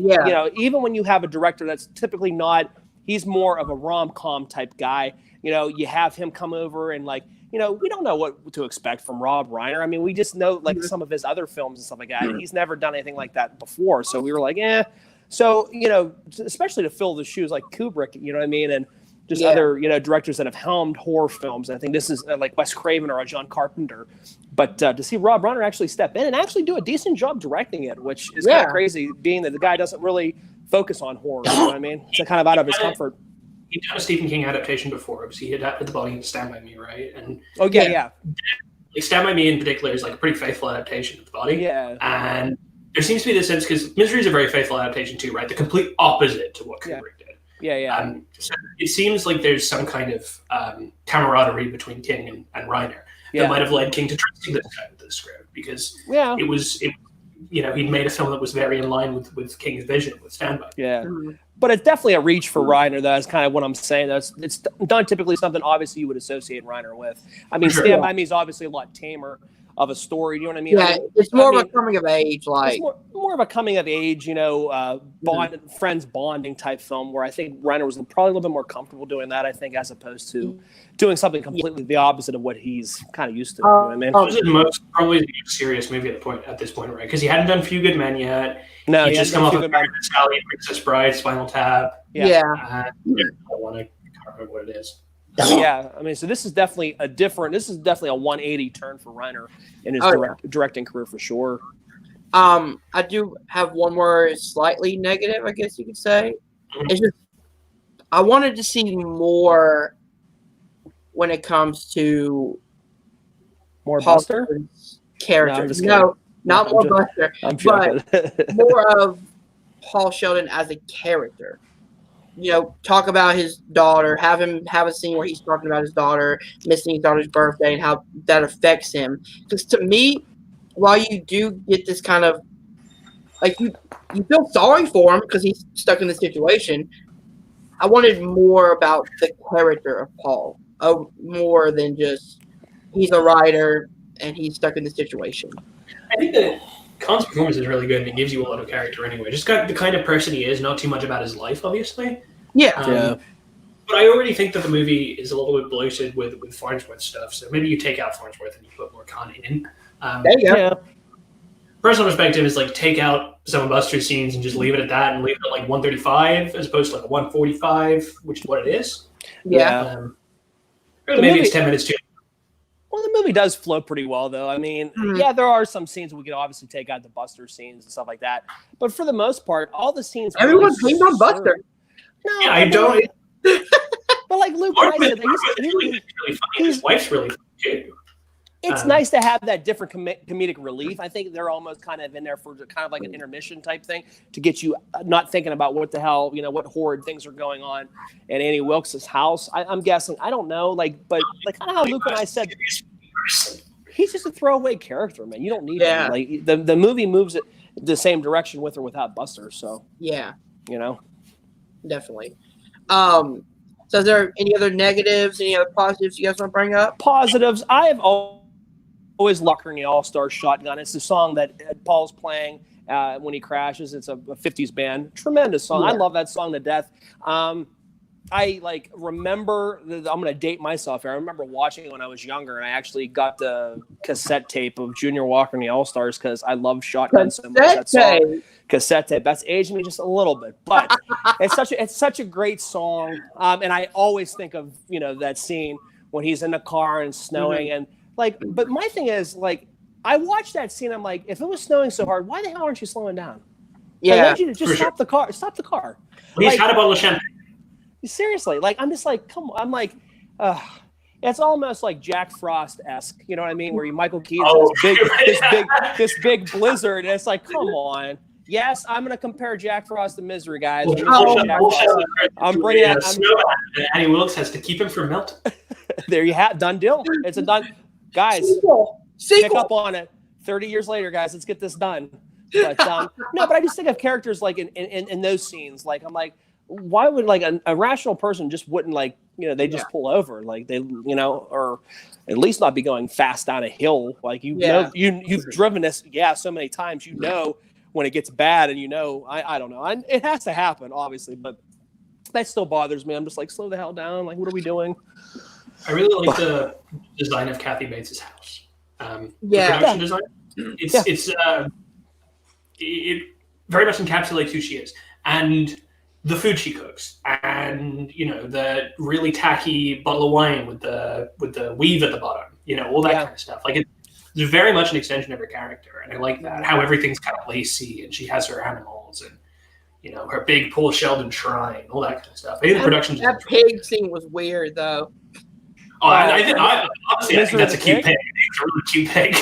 even when you have a director that's typically not, he's more of a rom-com type guy. You have him come over and we don't know what to expect from Rob Reiner. I mean, we just know some of his other films and stuff like that. And he's never done anything like that before. So we were like, eh. So, especially to fill the shoes like Kubrick, you know what I mean? And just other, directors that have helmed horror films. I think this is like Wes Craven or a John Carpenter. But to see Rob Reiner actually step in and actually do a decent job directing it, which is kind of crazy, being that the guy doesn't really focus on horror. You know what I mean? It's kind of out of his comfort. He'd done a Stephen King adaptation before. Because he had At the Body and Stand By Me, right? And yeah. Like Stand By Me in particular is like a pretty faithful adaptation of The Body. Yeah. And there seems to be this sense, because Misery is a very faithful adaptation too, right? The complete opposite to what Kubrick did. Yeah. So it seems like there's some kind of camaraderie between King and Reiner that might have led King to trusting this guy with the script, because he'd made a film that was very in line with King's vision with Stand By Me. Yeah. But it's definitely a reach for Reiner. That's kind of what I'm saying. It's not typically something obviously you would associate Reiner with. I mean, Stand By Me is obviously a lot tamer of a story. You know what I mean? Yeah, it's more of a coming of age, it's more of a coming of age, friends bonding type film. Where I think Reiner was probably a little bit more comfortable doing that. I think, as opposed to doing something completely the opposite of what he's kind of used to. You know what I mean? This is probably the most serious movie at this point, right? Because he hadn't done Few Good Men yet. No, he just come off of Sally, Princess Bride, Spinal Tap. Yeah. I can't remember what it is. Yeah, I mean, so this is definitely a 180 turn for Reiner in his directing career for sure. I do have one more slightly negative, I guess you could say. It's just I wanted to see more when it comes to more Buster characters. No, not more Buster, but more of Paul Sheldon as a character. Talk about his daughter, have him have a scene where he's talking about his daughter, missing his daughter's birthday, and how that affects him. Because to me, while you do get this kind of, you feel sorry for him because he's stuck in this situation, I wanted more about the character of Paul, more than just he's a writer and he's stuck in this situation. I think that Khan's performance is really good and it gives you a lot of character anyway. Just got the kind of person he is, not too much about his life, obviously. Yeah. But I already think that the movie is a little bit bloated with Farnsworth stuff, so maybe you take out Farnsworth and you put more Khan in. Personal perspective is take out some of Buster's scenes and just leave it at that and leave it at 135 as opposed to 145, which is what it is. Yeah. Or maybe it's 10 minutes too. Well, The movie does flow pretty well, though. I mean, yeah, there are some scenes we can obviously take out, the Buster scenes and stuff like that. But for the most part, all the scenes. Everyone blamed on Buster. No, yeah, I don't. But like Luke, I said, really funny. His wife's really funny too. It's nice to have that different comedic relief. I think they're almost kind of in there for kind of like an intermission type thing to get you not thinking about what the hell, what horrid things are going on in Annie Wilkes' house. I'm guessing. I don't know. But kind of how Luke and I said, he's just a throwaway character, man. You don't need him. Like the movie moves it the same direction with or without Buster. So yeah, definitely. So is there any other negatives, any other positives you guys want to bring up? Positives. I have always Lucker in the All-Star Shotgun. It's the song that Paul's playing when he crashes. It's a 50s band. Tremendous song. Yeah. I love that song to death. I remember, I'm going to date myself here. I remember watching it when I was younger, and I actually got the cassette tape of Junior Walker and the All-Stars because I love Shotgun so much. That song. Cassette tape. That's aged me just a little bit, but it's such a great song. And I always think of, that scene when he's in the car and snowing and but my thing is I watched that scene. I'm like, if it was snowing so hard, why the hell aren't you slowing down? Yeah. I want you to just stop the car. Stop the car. He's had a bottle of champagne. Seriously, I'm just come on. I'm it's almost like Jack Frost-esque, you know what I mean? Where Michael Keaton's this big blizzard, and it's like, come on. Yes, I'm going to compare Jack Frost to Misery, guys. I'm bringing that. Annie Wilkes has to keep him from melting. There you have done deal. It's a done, guys. Sequel. Pick up on it. 30 years later, guys, let's get this done. But no, but I just think of characters in those scenes. I'm like, why would a rational person just wouldn't they just pull over or at least not be going fast down a hill you've driven this so many times when it gets bad and I don't know, it has to happen obviously, but that still bothers me. I'm just slow the hell down. What are we doing? I really like the design of Kathy Bates' house. The production design. It very much encapsulates who she is and the food she cooks, and the really tacky bottle of wine with the weave at the bottom, all that kind of stuff. It's very much an extension of her character, and I like that. How everything's kind of lacy, and she has her animals, and her big Paul Sheldon shrine, all that kind of stuff. I think the production. That pig scene was weird, though. Oh, I think that's a cute pig. It's a really cute pig.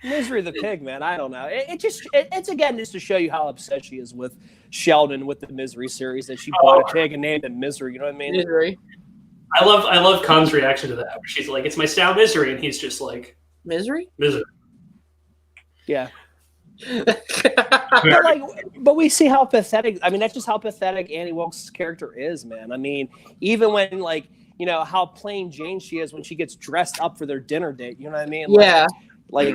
Misery the pig, man. I don't know. It's again just to show you how upset she is with Sheldon with the Misery series, that she bought a pig and named it Misery. You know what I mean? Misery. I love Khan's reaction to that. Where she's like, "It's my style, Misery," and he's just like, "Misery." Yeah. but we see how pathetic. I mean, that's just how pathetic Annie Wilkes' character is, man. I mean, even when how plain Jane she is when she gets dressed up for their dinner date. You know what I mean?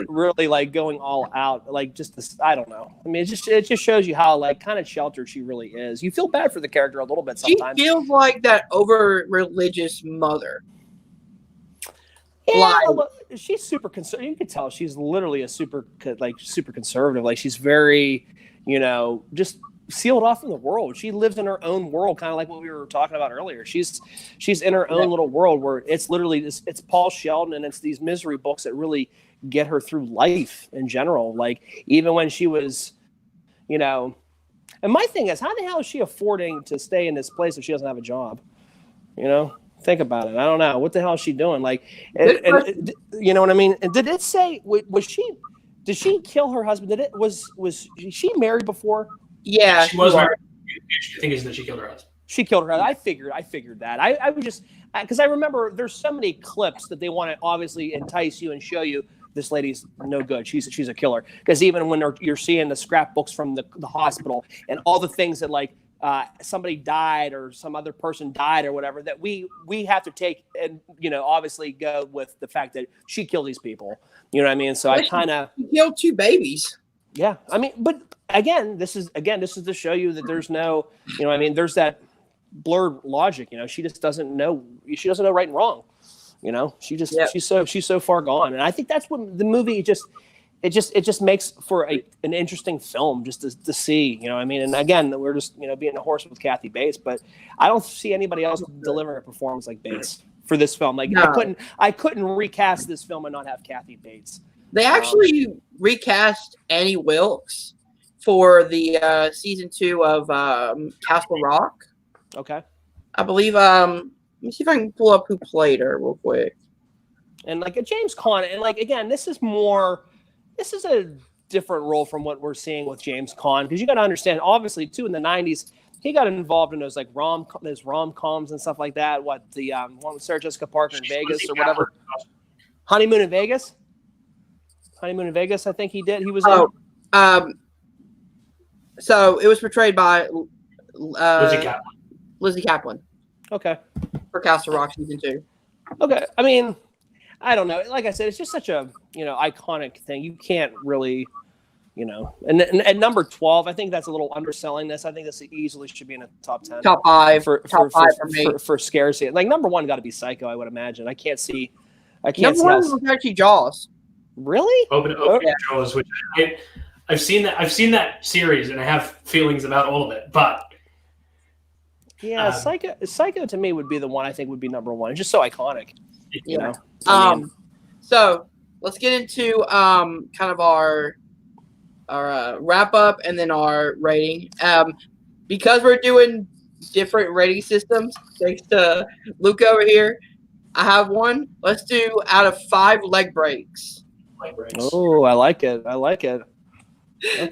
Really going all out, just this. I don't know. I mean, it just shows you how kind of sheltered she really is. You feel bad for the character a little bit sometimes. She feels like that over religious mother. Yeah, she's super conservative. You can tell she's literally a super conservative. She's very, just sealed off from the world. She lives in her own world, kind of like what we were talking about earlier. She's in her own little world where it's literally it's Paul Sheldon and it's these Misery books that really get her through life in general. Even when she was, and my thing is, how the hell is she affording to stay in this place if she doesn't have a job? Think about it. I don't know. What the hell is she doing? And you know what I mean? And did it say, did she kill her husband? Was she married before? Yeah. She was married. The thing is that she killed her husband. She killed her husband. I figured that. I would just, because I remember there's so many clips that they want to obviously entice you and show you this lady's no good. She's a killer. Because even when you're seeing the scrapbooks from the hospital and all the things that somebody died or some other person died or whatever, that we have to take and obviously go with the fact that she killed these people. You know what I mean? So I kind of killed 2 babies. Yeah, I mean, but again, this is to show you that there's no, there's that blurred logic. She just doesn't know. She doesn't know right and wrong. She's so far gone, and I think that's what the movie it just makes for an interesting film just to see, And again, we're just, being a horse with Kathy Bates, but I don't see anybody else delivering a performance like Bates for this film. Like No. I couldn't recast this film and not have Kathy Bates. They actually recast Annie Wilkes for the season 2 of Castle Rock. Okay. I believe. Let me see if I can pull up who played her real quick. And like a James Caan, and like again, this is a different role from what we're seeing with James Caan, because you got to understand, obviously, too, in the '90s, he got involved in those like rom-coms and stuff like that. What the one with Sarah Jessica Parker in Vegas or whatever, Honeymoon in Vegas. I think he did. He was. So it was portrayed by Lizzie Kaplan. Okay. For Castle Rock season 2. Okay. I mean, I don't know. Like I said, it's just such a iconic thing. You can't really, And at number 12, I think that's a little underselling this. I think this easily should be in a top 10, top 5 for me for scarcity. Like number 1 got to be Psycho, I would imagine. I can't see. Number 1 was actually Jaws. Really? Open Jaws, which I've seen that series and I have feelings about all of it, but. Yeah, Psycho to me would be the one I think would be number 1. It's just so iconic, So let's get into kind of our wrap up and then our rating. Because we're doing different rating systems, thanks to Luca over here, I have one. Let's do out of 5 leg breaks. Oh, I like it. Okay.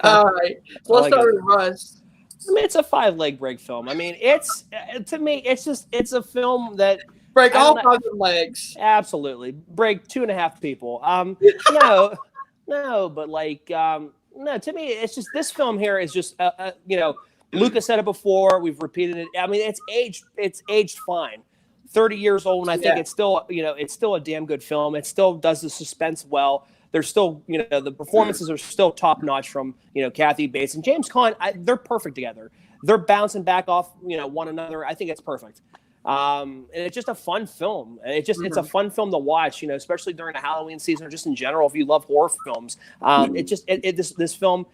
All right. So let's start with Russ. I mean, it's a 5-leg break film. I mean, it's a film that break all 5 legs. Absolutely, break 2.5 people. No, but like, no. To me, it's just this film here is just, Luca said it before. We've repeated it. I mean, it's aged fine. 30 years old, and I think it's still, it's still a damn good film. It still does the suspense well. There's still, the performances are still top notch from, Kathy Bates and James Caan. They're perfect together. They're bouncing back off, one another. I think it's perfect. And it's just a fun film. It's a fun film to watch, especially during the Halloween season or just in general. If you love horror films, this film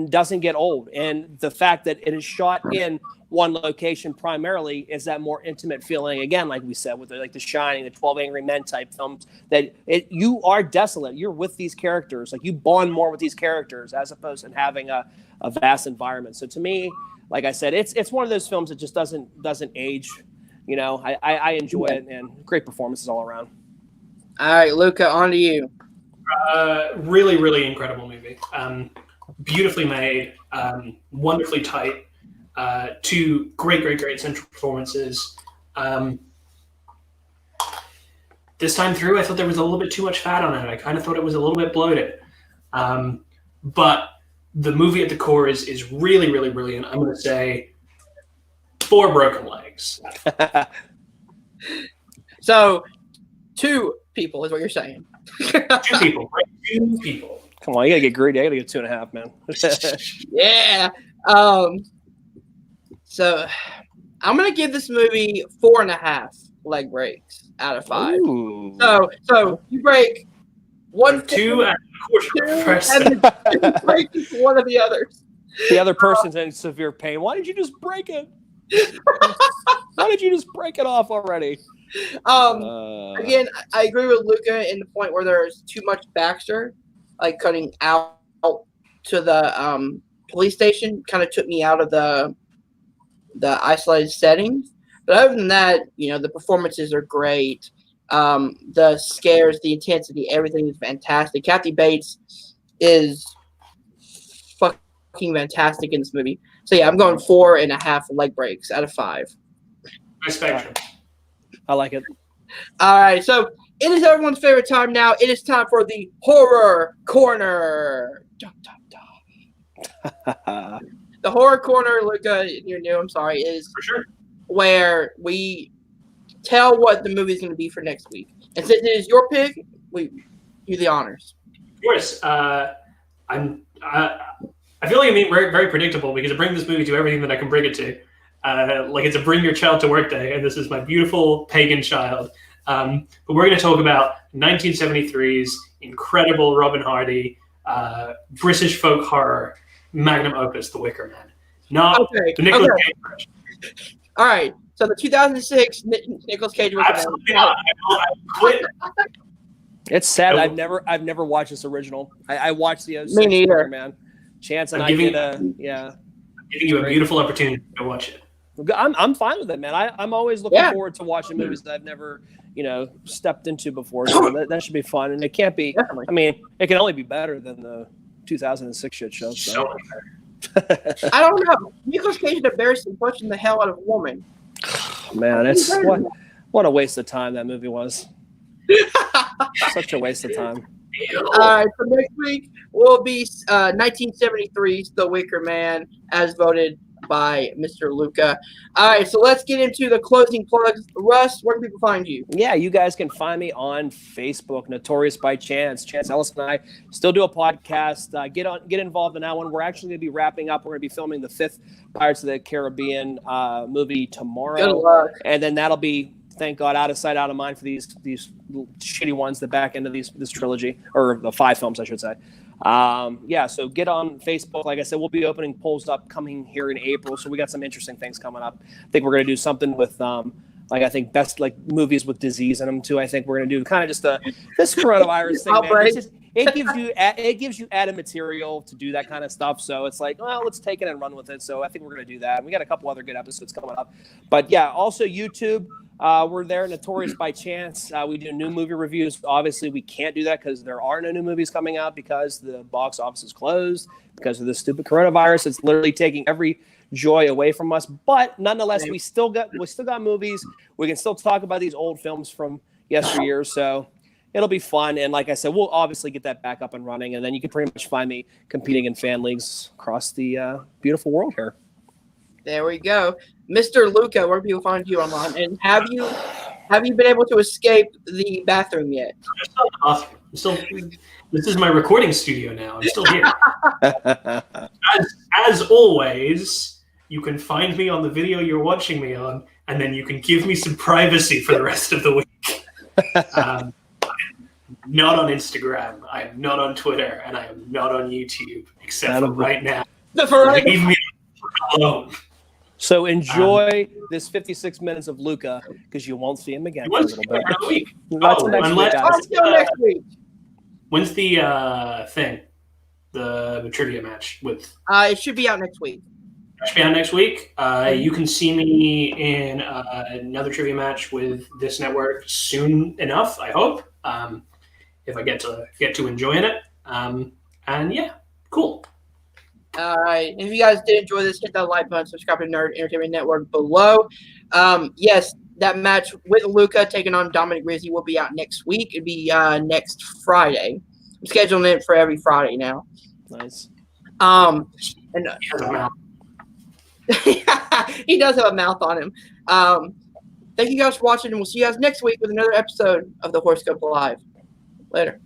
doesn't get old. And the fact that it is shot in one location primarily is that more intimate feeling. Again, like we said, with The Shining, the 12 Angry Men type films, that you are desolate. You're with these characters. Like you bond more with these characters as opposed to having a vast environment. So to me, like I said, it's one of those films that just doesn't age. I enjoy it, and great performances all around. All right, Luca, on to you. Really, really incredible movie. Beautifully made, wonderfully tight. 2 great central performances. This time through, I thought there was a little bit too much fat on it. I kind of thought it was a little bit bloated. But the movie at the core is really, really brilliant. I'm going to say 4 broken legs. So 2 people is what you're saying. 2 people. Right? 2 people. Come on, you got to get greedy. I got to get 2.5, man. Yeah. So I'm going to give this movie 4.5 leg breaks out of 5. Ooh. So you break 1, 2, and then you break one of the others. The other person's in severe pain. Why did you just break it? Why did you just break it off already? Again, I agree with Luca in the point where there's too much Baxter, like cutting out to the police station, kind of took me out of the isolated settings. But other than that, the performances are great. The scares, the intensity, everything is fantastic. Kathy Bates is fucking fantastic in this movie. So yeah, I'm going 4.5 leg breaks out of 5. Nice spectrum. I like it. All right, so it is everyone's favorite time now. It is time for the Horror Corner. The Horror Corner, Luca, you're new, I'm sorry, is for sure where we tell what the movie is going to be for next week. And since it is your pick, we do the honors. Of course. I feel like I'm being very, very predictable because I bring this movie to everything that I can bring it to. Like it's a bring your child to work day, and this is my beautiful pagan child. But we're going to talk about 1973's incredible Robin Hardy, British folk horror, magnum opus, The Wicker Man. Not the Nicolas Cage version. All right. So the 2006 Nicolas Cage was Absolutely not. I quit. It's sad. I've never watched this original. I watched the 06 Me neither, man. Chance and I'm I giving did giving you a beautiful opportunity to watch it. I'm fine with it, man. I'm always looking forward to watching movies that I've never, stepped into before. So that should be fun. And it can't be. Definitely. I mean, it can only be better than the 2006 shit show. So. I don't know. Nicolas Cage is embarrassing punching the hell out of a woman. Man, it's what a waste of time that movie was. Such a waste of time. All right, so next week will be 1973's The Wicker Man, as voted by Mr. Luca. All right, so let's get into the closing plugs. Russ, where can people find you? Yeah, you guys can find me on Facebook, Notorious by Chance. Chance Ellis and I still do a podcast. Get involved in that one. We're actually going to be wrapping up. We're going to be filming the 5th Pirates of the Caribbean movie tomorrow. Good luck. And then that'll be, thank God, out of sight, out of mind for these shitty ones, the back end of this trilogy, or the 5 films, I should say. So get on Facebook. Like I said, we'll be opening polls up coming here in April. So we got some interesting things coming up. I think we're going to do something with, I think best movies with disease in them too. I think we're going to do kind of just this coronavirus thing. Man. It gives you added material to do that kind of stuff. So it's like, well, let's take it and run with it. So I think we're going to do that. And we got a couple other good episodes coming up, but yeah, also YouTube. We're there, Notorious by Chance. We do new movie reviews. Obviously, we can't do that because there are no new movies coming out because the box office is closed because of this stupid coronavirus. It's literally taking every joy away from us. But nonetheless, we still got movies. We can still talk about these old films from yesteryear. So it'll be fun. And like I said, we'll obviously get that back up and running. And then you can pretty much find me competing in fan leagues across the beautiful world here. There we go. Mr. Luca, where do people find you online? And have you been able to escape the bathroom yet? This is my recording studio now. I'm still here. as always, you can find me on the video you're watching me on, and then you can give me some privacy for the rest of the week. I'm not on Instagram. I am not on Twitter, and I am not on YouTube, except for right now. Leave me alone. So enjoy this 56 minutes of Luca because you won't see him again for a little bit. Next week. When's the thing? The trivia match with? It should be out next week. It should be out next week. You can see me in another trivia match with this network soon enough, I hope. If I get to enjoying it. And yeah, cool. All right. If you guys did enjoy this, hit that like button, subscribe to Nerd Entertainment Network below. Yes, that match with Luca taking on Dominic Rizzi will be out next week. It'll be next Friday. I'm scheduling it for every Friday now. Nice. And he does have a mouth on him. Thank you guys for watching, and we'll see you guys next week with another episode of the HorrorScope Live. Later.